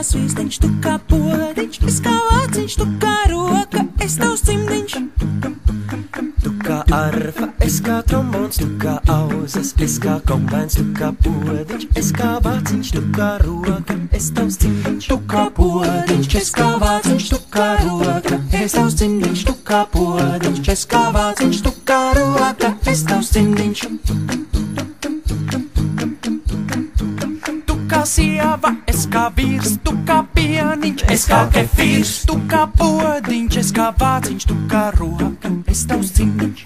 svīstiņš, tu kā podiņš, es kā vāciņš, tu kā roka, es tavs cimdiņš. Tu kā arfa, es kā trombons, tu kā auzas, es kā kombēns, tu kā podiņš, es kā vāciņš, tu kā roka, es tavs cimdiņš. Tu kā podiņš, es kā vāciņš, tu kā roka, es tavs cimdiņš. Tu kā podiņš, es kā vāciņš, tu kā roka, es tavs cimdiņš. Tu kā sieva, es kā vīrs, tu kā pieniņš, es kā kefīrs. Tu kā podiņš, es kā vāciņš, tu kā roka, es tavs cimdiņš.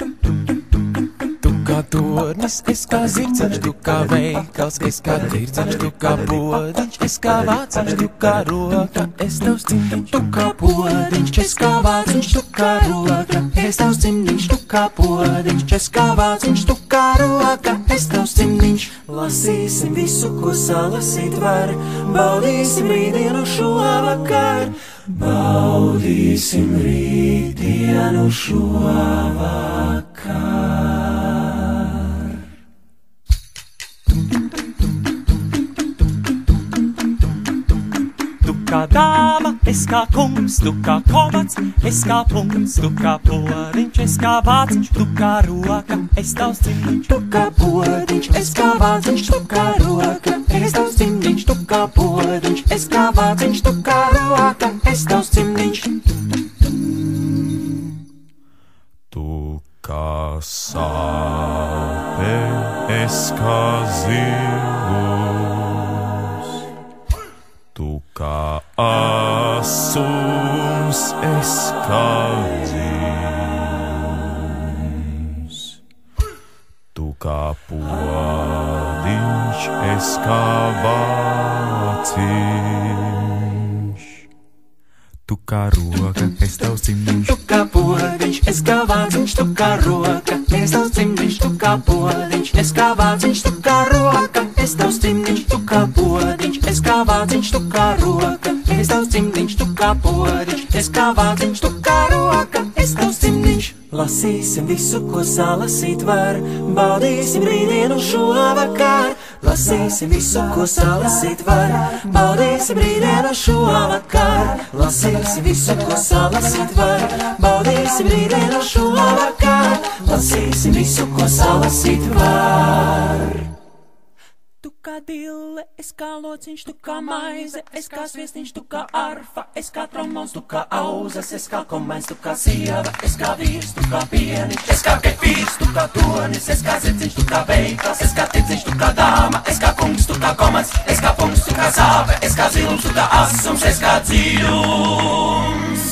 Tu kā tornis, es kā zirdziņš, tu kā veikals, es kā tirdziņš, tu kā podiņš, es kā vāciņš, tu kā roka, es tavs cimdiņš. Tu kā podiņš, es kā vāciņš, tu kā roka, es tavs cimdiņš. Tu kā podiņš, es kā vāciņš, tu kā roka, es tavs cimdiņš. Lasīsim visu, ko salasīt var, baudīsim rītdienu šovakar. Baudīsim rītdienu šovakar. Tu kā dāma, es kā kungs, tu kā komats, es kā punkts. Tu kā podiņš, es kā vāciņš, tu kā roka, es tavs cimdiņš. Tu kā podiņš, es kā vāciņš, tu kā roka, es tavs cimdiņš. Tu kā podiņš, es kā vāciņš, tu kā roka, es tavs cimdiņš. Tu kā sāpe, es kā zivs. Tu kā asums, es kā dzīvs. Tu kā podiņš, es kā vāciņš. Tu kā roka, es tavs cimdiņš. Tu kā podiņš, es kā vāciņš, tu kā roka, es tavs cimdiņš. Tu kā podiņš, es kā vāciņš, tu kā roka, es tavs cimdiņš. Tu kā podiņš, es kā vāciņš, tu kā roka, es tavs cimdiņš. Tu kā podiņš, es kā vāciņš, tu kā roka, es tavs cimdiņš. Lasīsim visu, ko salasīt var, baudīsim rītdienu šovakar. Lasīsim visu, ko salasīt var, baudīsim rītdienu šovakar. Lasīsim visu, ko salasīt var, baudīsim rītdienu šovakar. Lasīsim visu, ko salasīt var. Tu kā dille, es kā lociņš, tu kā maize, es kā sviestiņš, tu kā arfa, es kā trombons, tu kā auzas, es kā kombēns, tu kā sieva, es kā vīrs, tu kā pieniņš, es kā kefīrs, tu kā tornis, es kā zirdziņš, tu kā veikals, es kā tirdziņš, tu kā dāma, es kā kungs, tu kā komats, es kā punkts, tu kā sāpe, es kā zilums, tu kā asums, es kā dziļums.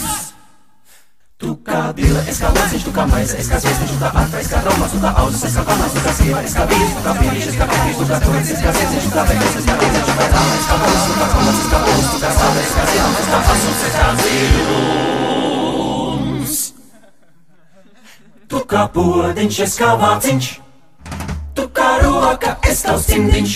Tu kā dile, es kā lociņš, tu kā maize, es kā sviestiņš, tu kā arfa, es kā trombons, tu kā auzas, es kā kombēns, tu kā sieva, es kā vīrs, tu kā pieniņš, es kā kefīrs, tu kā tornis, es kā zirdziņš, tu kā veikals, es kā tirdziņš, tu kā dāma, es kā kungs, tu kā komats, es kā punkts, tu kā sāpe, es kā zilums, es kā asums, es kā dziļums. Tu kā podiņš, es kā vāciņš, tu kā roka, es tavs cimdiņš.